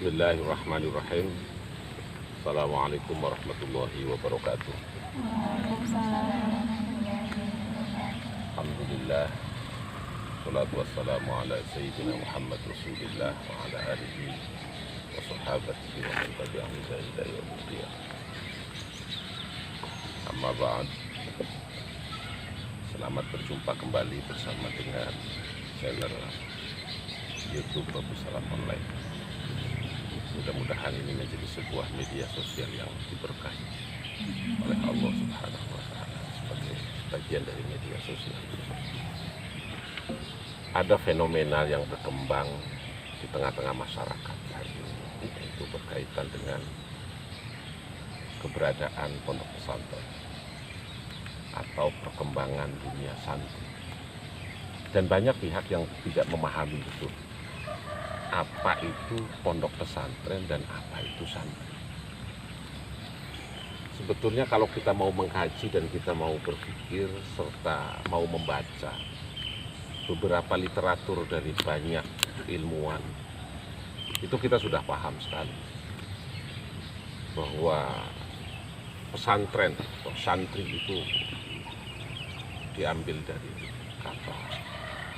Bismillahirrahmanirrahim. Assalamualaikum warahmatullahi wabarakatuh. Alhamdulillah. Salatu wassalamu ala sayyidina Muhammad Rasulillah wa ala alihi wa sahabatihi wa man tabi'ahum ila yaumil qiyamah. Amma ba'd. Selamat berjumpa kembali bersama dengan channel YouTube Babu Salam Online. Mudah-mudahan ini menjadi sebuah media sosial yang diberkahi oleh Allah Subhanahu wa Ta'ala sebagai bagian dari media sosial. Ada fenomena yang berkembang di tengah-tengah masyarakat hari ini, itu berkaitan dengan keberadaan pondok pesantren atau perkembangan dunia santri. Dan banyak pihak yang tidak memahami betul apa itu pondok pesantren dan apa itu santri. Sebetulnya kalau kita mau mengkaji dan kita mau berpikir serta mau membaca beberapa literatur dari banyak ilmuwan, itu kita sudah paham sekali bahwa pesantren atau santri itu diambil dari kata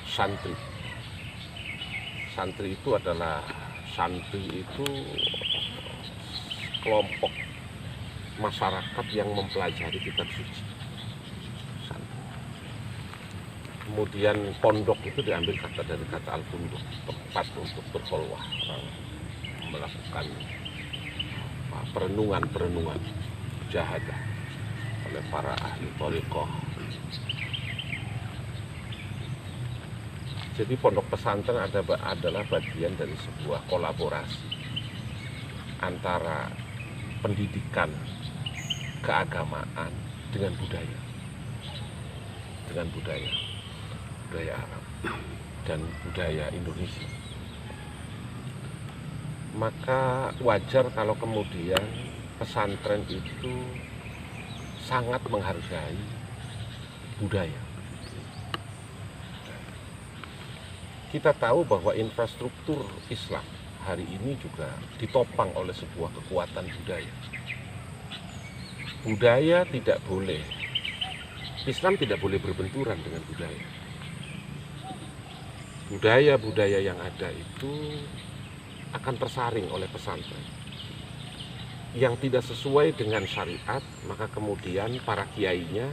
santri. Santri itu adalah kelompok masyarakat yang mempelajari kitab suci. Santri. Kemudian pondok itu diambil dari kata al-punduk, tempat untuk berkholwah, orang melakukan perenungan mujahadah oleh para ahli thariqah. Jadi pondok pesantren adalah bagian dari sebuah kolaborasi antara pendidikan keagamaan dengan budaya Arab dan budaya Indonesia. Maka wajar kalau kemudian pesantren itu sangat menghargai budaya. Kita tahu bahwa infrastruktur Islam hari ini juga ditopang oleh sebuah kekuatan budaya. Islam tidak boleh berbenturan dengan budaya. Budaya-budaya yang ada itu akan tersaring oleh pesantren. Yang tidak sesuai dengan syariat, maka kemudian para kiainya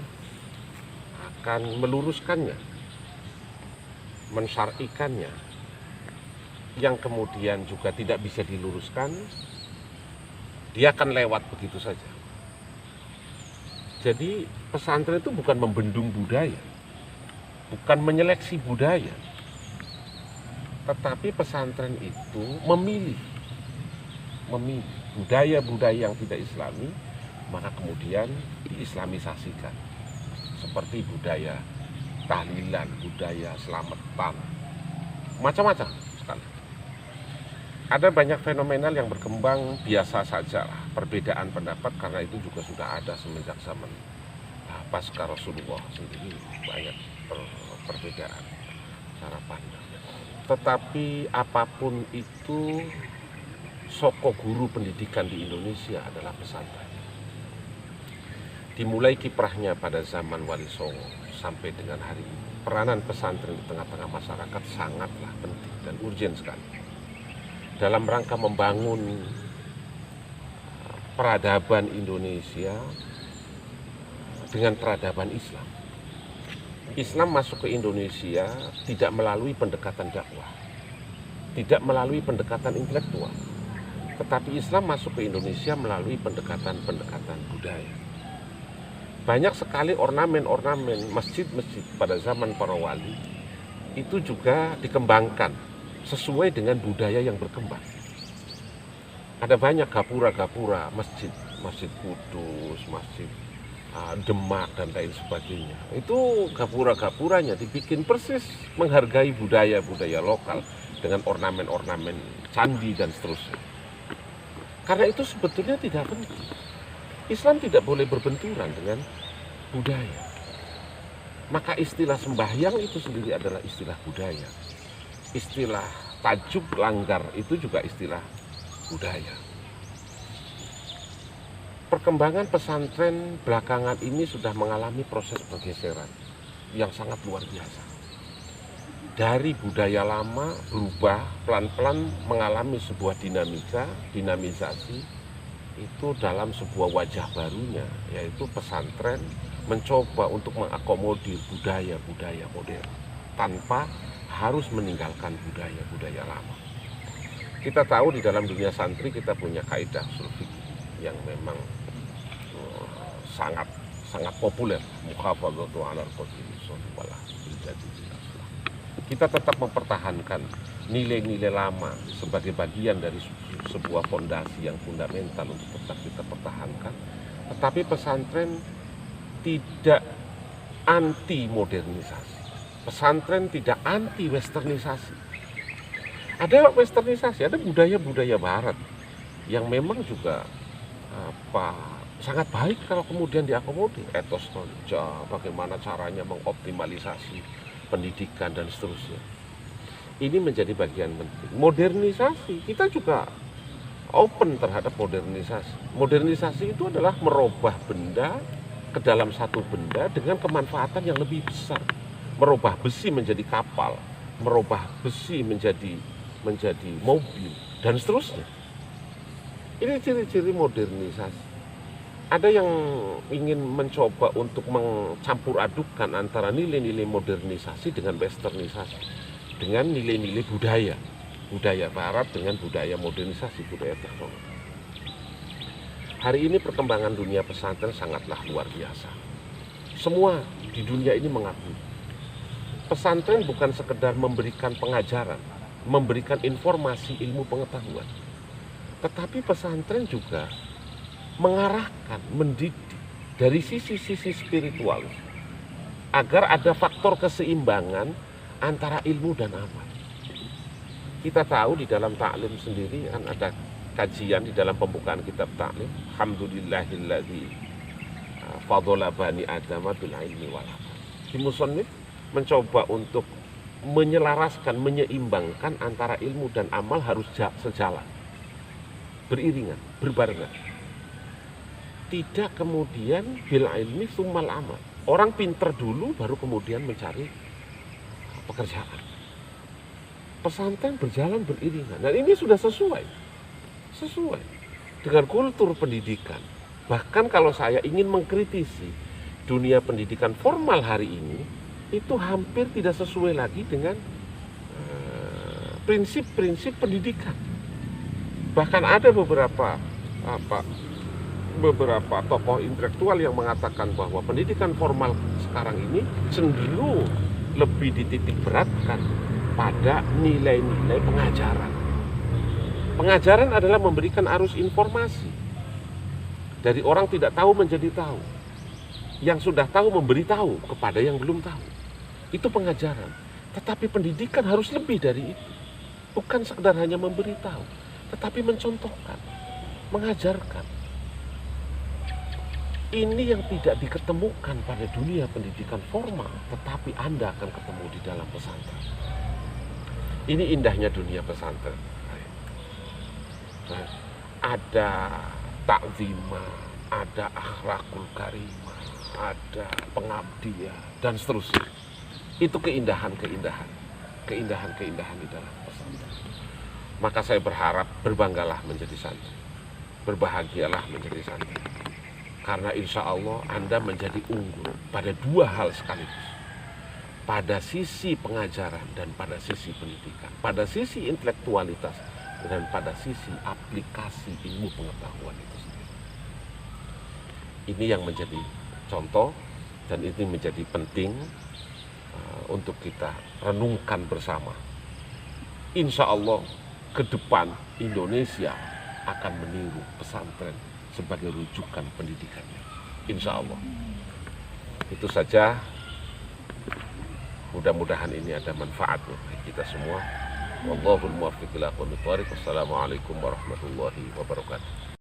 akan meluruskannya, mensyar'ikannya. Yang kemudian juga tidak bisa diluruskan, dia akan lewat begitu saja. Jadi pesantren itu bukan membendung budaya, bukan menyeleksi budaya, tetapi pesantren itu memilih budaya-budaya yang tidak islami, maka kemudian diislamisasikan, seperti budaya tahlilan, budaya selamatan, macam-macam sekali. Ada banyak fenomenal yang berkembang biasa saja lah, perbedaan pendapat, karena itu juga sudah ada semenjak zaman pasca Rasulullah sendiri, banyak perbedaan cara pandang. Tetapi apapun itu, soko guru pendidikan di Indonesia adalah pesantren. Dimulai kiprahnya pada zaman Wali Songo sampai dengan hari ini, peranan pesantren di tengah-tengah masyarakat sangatlah penting dan urgen sekali dalam rangka membangun peradaban Indonesia dengan peradaban Islam. Islam masuk ke Indonesia tidak melalui pendekatan dakwah, tidak melalui pendekatan intelektual, tetapi Islam masuk ke Indonesia melalui pendekatan budaya. Banyak sekali ornamen-ornamen masjid-masjid pada zaman para wali itu juga dikembangkan sesuai dengan budaya yang berkembang. Ada banyak gapura-gapura masjid, Masjid Kudus, Masjid Demak dan lain sebagainya. Itu gapura-gapuranya dibikin persis menghargai budaya-budaya lokal dengan ornamen-ornamen candi dan seterusnya. Karena itu sebetulnya tidak penting. Islam tidak boleh berbenturan dengan budaya. Maka istilah sembahyang itu sendiri adalah istilah budaya. Istilah tajuk langgar itu juga istilah budaya. Perkembangan pesantren belakangan ini sudah mengalami proses pergeseran yang sangat luar biasa. Dari budaya lama berubah pelan-pelan mengalami sebuah dinamisasi itu dalam sebuah wajah barunya, yaitu pesantren mencoba untuk mengakomodir budaya-budaya modern tanpa harus meninggalkan budaya-budaya lama. Kita tahu di dalam dunia santri kita punya kaidah ushul fikih yang memang sangat populer, muhafadzatu 'alal qadri wal jadi. Kita tetap mempertahankan nilai-nilai lama sebagai bagian dari sebuah fondasi yang fundamental untuk tetap kita pertahankan. Tetapi pesantren tidak anti modernisasi. Pesantren tidak anti westernisasi. Ada westernisasi, ada budaya-budaya barat yang memang juga sangat baik kalau kemudian diakomodir. Etos kerja, bagaimana caranya mengoptimalisasi pendidikan dan seterusnya. Ini menjadi bagian penting. Modernisasi, kita juga open terhadap modernisasi. Modernisasi itu adalah merubah benda ke dalam satu benda dengan kemanfaatan yang lebih besar. Merubah besi menjadi kapal, merubah besi menjadi mobil, dan seterusnya. Ini ciri-ciri modernisasi. Ada yang ingin mencoba untuk mencampur adukan antara nilai-nilai modernisasi dengan westernisasi, dengan nilai-nilai budaya barat dengan budaya modernisasi, budaya teknologi. Hari ini perkembangan dunia pesantren sangatlah luar biasa. Semua di dunia ini mengakui pesantren bukan sekedar memberikan pengajaran, memberikan informasi ilmu pengetahuan, tetapi pesantren juga mengarahkan, mendidik dari sisi-sisi spiritual agar ada faktor keseimbangan antara ilmu dan amal. Kita tahu di dalam taklim sendiri kan ada kajian di dalam pembukaan kitab taklim, alhamdulillahilladzi fadhala bani adama bil ilmi wal amal. Di musannif mencoba untuk menyelaraskan, menyeimbangkan antara ilmu dan amal harus sejalan, beriringan, berbarengan. Tidak kemudian bil ilmi tsummal amal. Orang pinter dulu baru kemudian mencari pekerjaan. Pesantren berjalan beriringan. Dan ini sudah sesuai dengan kultur pendidikan. Bahkan kalau saya ingin mengkritisi dunia pendidikan formal hari ini, itu hampir tidak sesuai lagi dengan prinsip-prinsip pendidikan. Bahkan ada beberapa tokoh intelektual yang mengatakan bahwa pendidikan formal sekarang ini cenderung lebih dititik beratkan pada nilai-nilai pengajaran. Pengajaran adalah memberikan arus informasi dari orang tidak tahu menjadi tahu, yang sudah tahu memberitahu kepada yang belum tahu. Itu pengajaran. Tetapi pendidikan harus lebih dari itu, bukan sekedar hanya memberitahu, tetapi mencontohkan, mengajarkan. Ini yang tidak diketemukan pada dunia pendidikan formal, tetapi Anda akan ketemu di dalam pesantren. Ini indahnya dunia pesantren. Ada takzimah, ada akhlakul karimah, ada pengabdian, dan seterusnya. Itu keindahan-keindahan di dalam pesantren. Maka saya berharap berbanggalah menjadi santri, berbahagialah menjadi santri. Karena insya Allah Anda menjadi unggul pada dua hal sekaligus. Pada sisi pengajaran dan pada sisi pendidikan. Pada sisi intelektualitas dan pada sisi aplikasi ilmu pengetahuan itu sendiri. Ini yang menjadi contoh dan ini menjadi penting untuk kita renungkan bersama. Insya Allah ke depan Indonesia akan meniru pesantren sebagai rujukan pendidikannya, insya Allah. Itu saja. Mudah-mudahan ini ada manfaatnya bagi kita semua. Wallahul muwaffiq ila aqwamit thoriq. Wassalamualaikum warahmatullahi wabarakatuh.